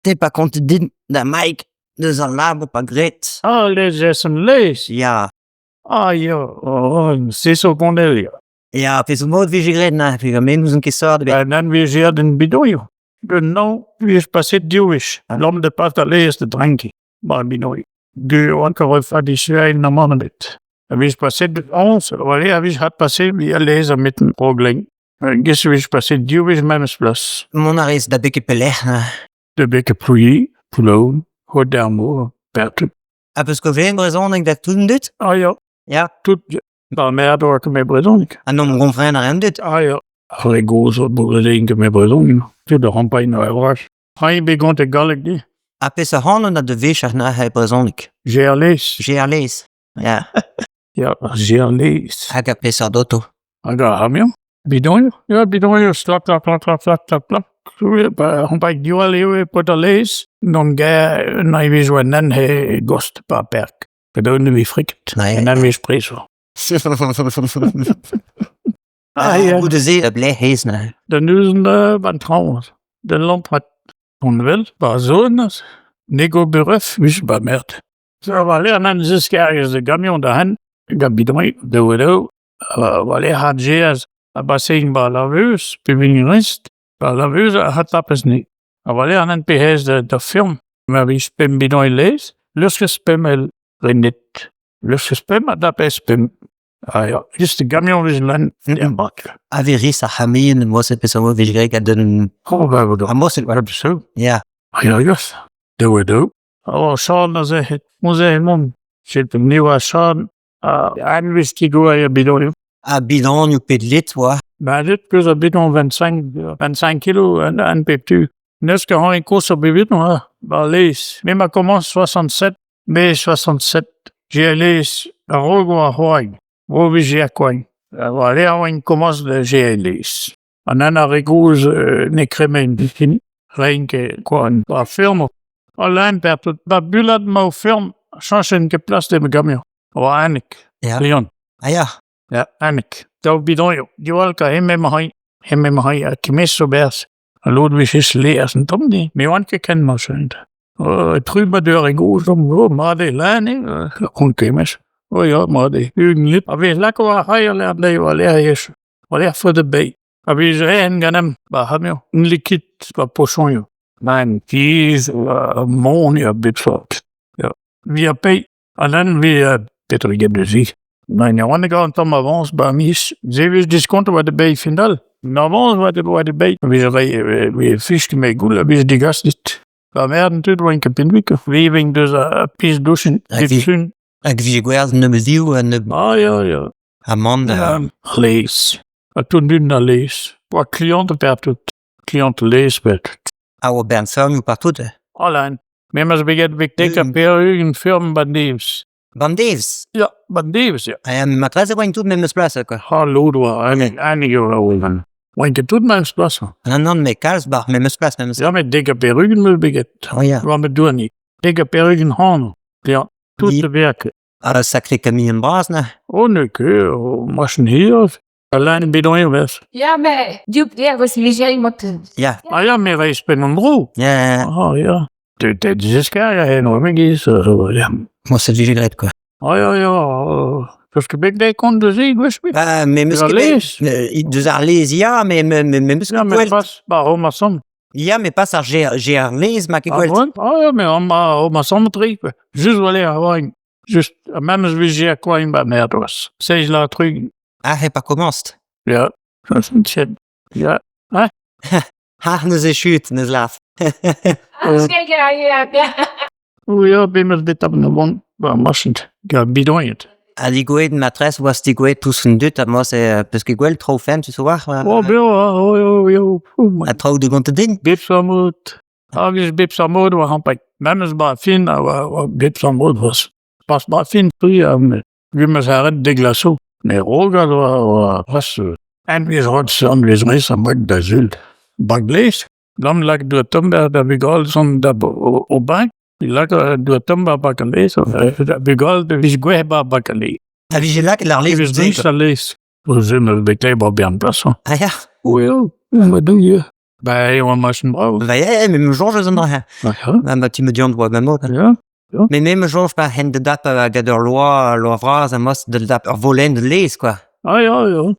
T'es pas compte dit de Mike, de zijn labo pas great. Laezh is een laezh. Ja. Ja. C'est zo qu'on est. Ja, het is een mooi vigileren, na. Puis we moeten een keer zorgen. En dan weer zeer den bidoniou. Nou, wie is passé Jewish. L'homme de pas de laezh de drankie. Maar bidoniou. De encore une fois die schrijven naar mannen dit. En wie is passé de ons, wanneer wie had passé via laezh met een probleem. Gis wie is passé Jewish met plus. Mon arrêt, dat beetje pelech, na. De beke plourac'h, Plourac'h, goed d'amour, pertu. Parce que j'ai raison dat ik toen dit. Ja. Ja. Tout. Dans mer door que mes bredoniques. En dan mon frère n'a rien dit. Ja. Regoos op boerderij que mes bredoniques. Tout de rampagne naar roche. Hij begon te gallig die. Après sa handen dat de weesje naar hij persoonlijk. J'ai laezh. Ja. Ja, j'ai laezh. Hij après sa d'auto. Aga, hamio. Bidoniou? Ja, bidoniou. Slap. Rampagne die wel pot de laezh. Dan ga naar wie zo en hij gost paar perk. Dat wie frikt. Nee. En dan wie sprezo. Hoe de zee blij hees, na. De nuzen van trouwens. De lamp had onwel, maar zones. Nego beruf, wist bij merd. Zo, wanneer dan 6 jaar de camion de hand, ik bidoniou, de widow, wanneer had je een bassin bij laveuse, piviniurist, bij laveuse had dat pas niet. Wanneer dan beheers de film, maar wie spem bidoniou laezh, luske spem el renit. Luske spem, dat is spem. Ja, just de camion is land en bak. Averi sa hamien, moest het persoon vigileren dat een. Waar we Hij moest het wel zo. Ja. Ja, juist. De widow. Sean, dan zeg het. Moet zeggen, man. Zit hem nieuw aan Sean. En wist die goeie je bidoniou. Bidoniou pedlit, wa. Maar dit plus een bidon 25 kilo en peptu. Neske har en course op bidon, bah laezh. Mais ma commence 67, mai 67. J'ai laezh, rogo a hoing. Rovi j'ai coin. Voilà, on commence de j'ai laezh. En dan a regoos ne kremen bikin. Rien que quoi, een film. Alleen per tot, bulat ma film. Change een place de mijn camion. Anik. Ja. Leon. Ja. Ja, anik. Dat bidoniou. Die wil ik hem met mij, kimis zo bers. Ludwig is leers en tom die. Maar wanneer ken maar zijn. Troubadour en goos om, maar die lijn, kon kimis. Ja, maar die. Niet. Maar wie lekker wat hij leert, nee, wat leer is. Wat leer voor de bij. Maar wie is regen gaan hem, maar hem jo. Een liquide, wat poisson jo. Maar kies, mon, ja, bitfort. Ja. Wie a pay. En dan wie, Peter, ik heb de zie. Nee, ja, wanneer gaan tom avance, bij mis. Ze wist discounten wat de bij final. Avance wat de bij. Wie fiske met goel, wie is die gast niet. Bij mij natuurlijk wel een kapinwikke. Wie wing dus pies douchen. Ik wie guard nummer 4 en de. Ja. Amanda. Laezh. Toen nu naar laezh. Wat cliënten per tot. Cliënten laezh werd. Oude ben ferme partout. Alleen. Maar ze beginnen met dikke perrugen firmen bandiefs. Bandiefs? Ja, bandiefs, ja. En matresse going tout même place, quoi. Hallo, doa. En ik hoor want je doet mijn plassen. En dan met Karlsbach, met mijn plaats. Ja, met dikke perrugen moet beginnen. Oh ja. Wat we doen niet. Dikke perrugen handen. Ja, tot te werken. Sacré Camille en Bras, ne? Oh, nee, machine hier. Alleen een bidoniou was. Ja, maar die was legering moeten. Ja. Ah ja, maar hij is bij een bro. Ja. Oh ja. Dat is een ja, enorm is. Ja. Moest het vigileren, quoi. Oh ja. Parce que bec des comptes de zee, wesh, oui. Mais monsieur, dus laezh, ja, mais monsieur. Ja, mais pas, oma som. Ja, mais pas à laezh, maar ik wil. Ah ja, mais oma som drie. Juste voilà, gewoon. Juste, même si j'ai quoi in merde was. C'est la truc. Hij pas commenced. Ja. Dat is een shit. Ja. Dus is shoot, dus laat. Oh ja, ben me dit op de wand. Maar machend. Ja, bidoniou. Die goeie matresse was die goeie tous van dit, maar c'est parce que goeie trop fan, tu sais waar. Oh, bien, Hij trouw de grond te ding. Bipsamoed. Is bipsamoed, we gaan bij. Même is maar fin, bipsamoed was. Pas maar fin, prima. We moeten haar de glaçons. Nee, roga, was. En we zijn we zijn maar de zult. Bangladesh. Dan lag door Tomba, dat we al zo'n op bank. Die lag door Tomba Bangladesh. Dat we al de Visgueba Bangladesh. Heb je là que l'arlèze is niet laezh. We zijn er bij klein op een plaats. Ah ja. Well, wat doe je? Ben, on m'a schon braucht. Ja, même jour, je zonder. Tu me dis, on doit même autre. Ja. Mais même jour, je pas hen de dap gader loi vraz, mos de dap volen de laezh, quoi. Ja.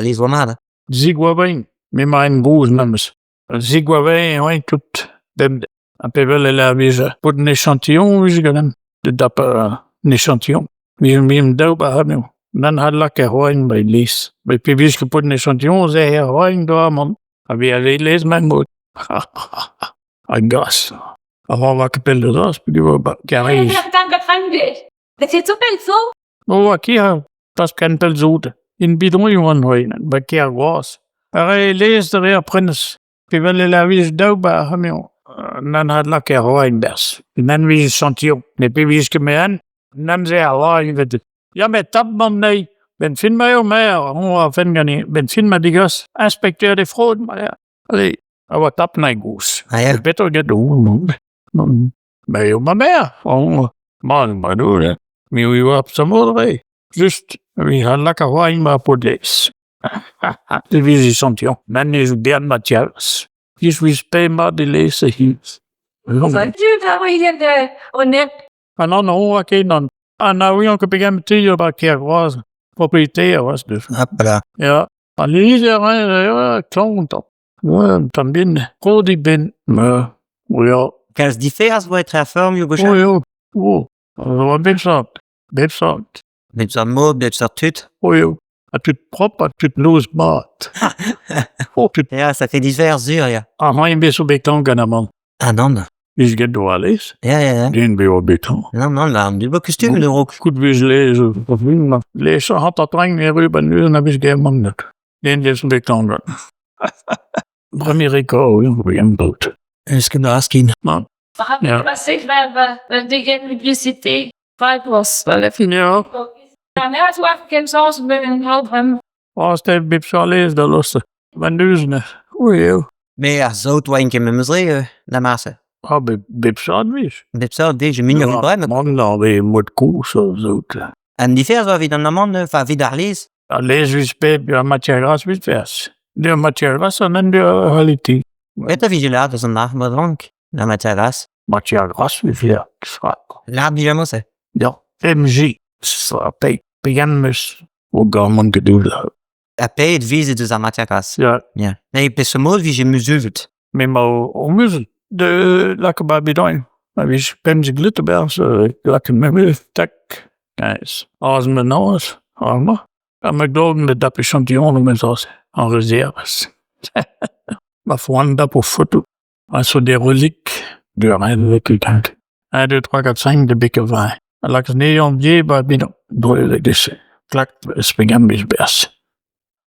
Laezh wamad. Zigwabain. Mais mein Gruß namens. Zigwabain, ouais, tout. Dem, un peu vel la vise. Pour un échantillon, oui, ganem. De dap un échantillon. Mim dau ba hamio. Dan had la keroin bij lees. Bij pibis kapot een échantillon, zei heroin door man. Abi alleen lees mijn moed. I guess. Avant la capelle de das, puis du carré. Dat is ook wel zo. Oh, aqui tas kantel zoete. In bidoniou aan hoin, bij keer was. Lees de reaprennes. Puis wel la vis dau ba hamio. Dan had la keroin bers. Dan vis échantillon. Mais pibis que me an. Dan zei heroin vet. Ja, mais tap man nee. Ben vind mij ook meer. On va gagner. Ben vind mij die gas. Inspecteur des fraudes. Maar ja. Allee. Aber tap nee goes. Ja. Beter get doen. Ben jo maar meer. Oh. Man, maar doen hè. Mais we were op some other way. Just. We had lekker wijn maar voor deze. De visie échantillon. Men is bien Mathias. Is we spelen maar de lezen hier. Wat je daar weer de honnête. En dan hoor ik dan. En nou wil ik beginnen met die bij keer was. Propriétaire was dus. Hopla. Ja. En die ja, klant op. Ja, dan binnen. Goed die binnen. Maar, ja. Quelles différences vont être à forme, Hugo? Ja. Oh. Dat was bizar. Met zo'n mode, met zo'n tut. Ja. Het is propre, het is loosbaat. Ja, ça fait divers uur, ja. Hij is op beton gaan, man. Non. Is get door alles. Ja. Die ben op beton. Non, là, on dit pas costume, de rook. Goed wees lezen. Lezen had dat lang weer over nu, dan heb ik geen man net. Die is op beton gaan. Premier record, ja, we gaan dood. Est-ce que dans skin? Man. Ja. Passé vers de publicité. Fight was. Ja. En ja, zo even geen zoals met een half hem. Als het bij zo lezen, dan lossen. Van duizenden. Oei, Mais ja, zo toi een keer met me la masse. Ah, bij zo wees. Dit zou deze minder goed brengen. Man, dan weer moet koers zo. En divers waar we dan de man, enfin, wie daar lees. Lees we spelen, ja, matière grasse weer vers. De matière grasse en de réalité. Weet je, wie laat is een nacht maar drank. La matière grasse. Matière grasse weer vers. Laat die jamais, hè. Ja, MG. Slapé. Beginners. Hoe gaan man gedoe? Après, het vies is aan matière grasse. Ja. Nee, pas ce mot, wie je muzult. Mais au musel. De lekker bij bidoniou. Maar wie spent zich glitterbergs. Lekker met me. Tak. Nice. Als me naast. Allemaal. En ik geloof dat dat échantillon met ons en reserves. Maar voor een dat op foto. Also des reliques de rêve vécu. 1, 2, 3, 4, 5 de bikke vin. En laat ik niet om je bij binnen. Door de dus. Klak, springen bis bers.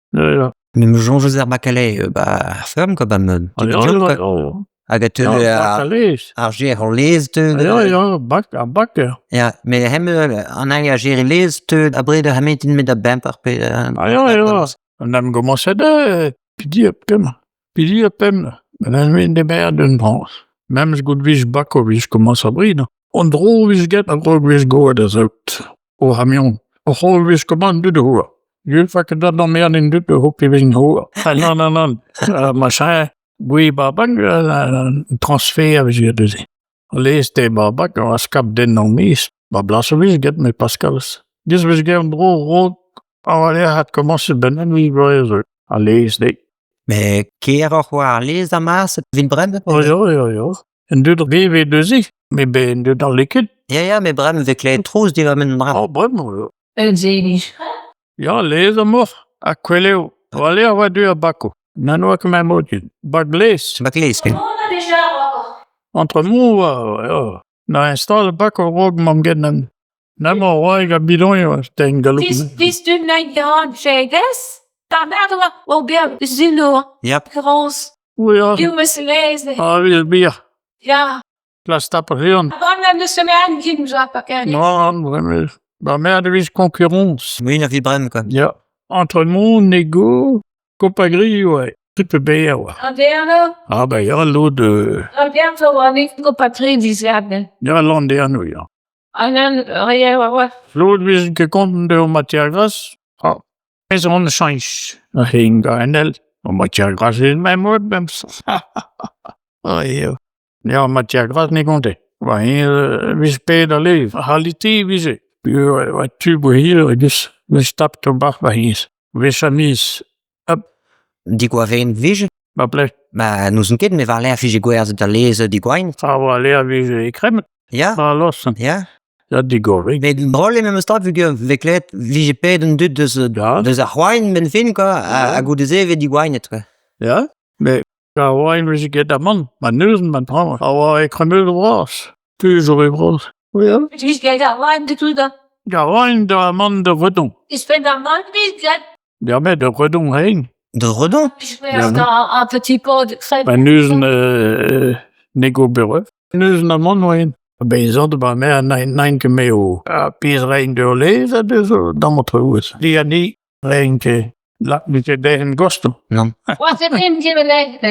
Ja. Mais me jonge zer bacalé, ferme, quoi, me. Agat arger en lees te. Ja, bakken. Ja, mais hem en arger lees te, après de hem in met de bain par pe. Ja. En dan commence de pidi op hem. En dan weer in de meer den brans. Même je goed wis bakko wis commence à briller. On droog wis get en droog wis go dat out. O hamion. O hol wis commande de hoor. Je vaak dat dan meer in de hoek wis in hoor. Non. Machin. Oui, babak, een transfer wis je dus. Lees de babak, als kap den nog mis. Maar blassen wis get met Pascals. Dus wis get een droog rood. Allee, had commencé binnen wie was Lees de. Mais keer ook waar lees dan maas, wil bremmen? Ja. En doe er weer dus ik. Maar ben je dan lekker? Ja, mais bremmen we klein troos die we met een drap. Oh, bremmen. Een zeenisch. Ja, lees hem maar. Aquele. Allee, wat doe je bakko? Dan ook mijn moedje. Bak lees. Bak lees. On a déjà Entre moi, ja. Nou, installe bakko rook, mam get hem. Nou, maar hoor ik een bidoniou. Tegen Galoupad. Die stuurt naar je hand, zei des. Dan hadden we wel bien de zilo. Ja. Gros. Ja. Je moest lezen. Ah, weer bier. Ja. Laat stappen gaan. Dan hebben ze mij aangegeben, zo pakken. Non, vraiment. Maar meer er is concurrence. Oui, dat wil bremmen, quoi. Ja. Entre nous, négo, compagnie, ouais. Triple B, ouais. En derde. Ah, ben ja, l'eau de... En bien veel niet compatrie die zeiden. Ja, l'anderno, ja. En dan, ja. L'eau is gekomen door matière grasse. Ah. Is on change. Heen gaan, En matière grasse, c'est le même mot, même ça. Ja, matière grasse niet compté. Maar hier, we spelen leven. Halité, we zijn. Wat tu hier, dus we stappen te bach bij hier. We zijn niet. Die gwavein vige? Maar blijf. Maar nous ket me var l'air fige gwerze da laezh die gwain. Ça va aller avec les crèmes. Ja? Maar los. Ja? Dat die go weg. Mais drôle même stad vu que veklet vige peden dut de gwain men fin quoi a goudeze ve die gwain etre. Ja? Mais quand wine we get dat man. Maar neuzen man prendre. Ah ik crème de bras. Toujours les bras. Oui. Tu sais dat wine de tout dat. Ja, wine de man de redon. Is fait dat man niet dat. Ja, met de redon heen. De redon? Je fais un petit pot de crème. Maar neuzen nego bureau. Neuzen een man wine. Ben je zat bij mij een keer mee hoe. Pies rein door lezen, dus dan moet het goed. Die niet rein laat me je tegen gosto. Non. Wat is het in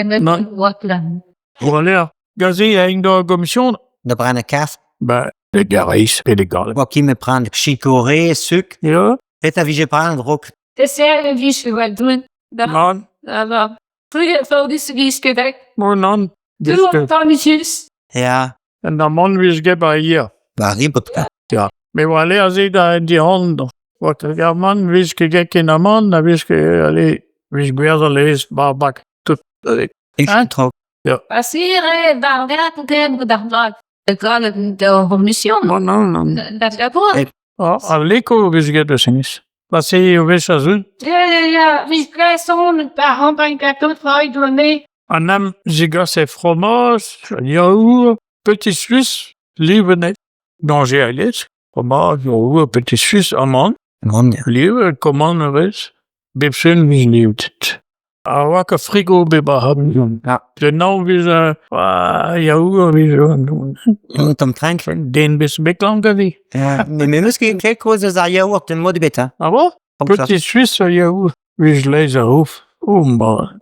de Non. wat dan? Voilà. Gazi heen door commission. De brane kaf. Ben, de garis, de gale. Wat qui me prendre chicorée, sucre. Ja. Et ta vige prendre rock. Het is er wie je wat doen. Non. Dan. Vroeger vond je wie je dat. Maar non. Doe het dan niet. Ja. En dan man wie je bij hier. Bah ribotka. Ja. Maar voilà, als ik daar in die handen. Wat ja man, wie je gek in de man, dan wie je, allee, wie je weer lees, barbak. Tot. Ik trok. Passé, daar de gale de commission. Non. Dat is wel. Aleko wie je dus is. Passé, wie je zo. Ja, wie krijgt zo'n paar ben ik tot uit door mee. En dan zie je fromage, yaourt, petit suisse, lieve net. Dan j'ai allé, fromage, yaourt, petit suisse, amande. Non. Lieve, commande is. Bipsen, wie liefde het. Welke frigo biba hebben. Ja. De naam is, yaourt, wie zo. Tom trank. Den bis beklanken die. Ja. Mais misschien quelque chose za yaourt de mode beta. Ah bon? Petit suisse, yaourt. Wie je lees hoofd. Oh, man.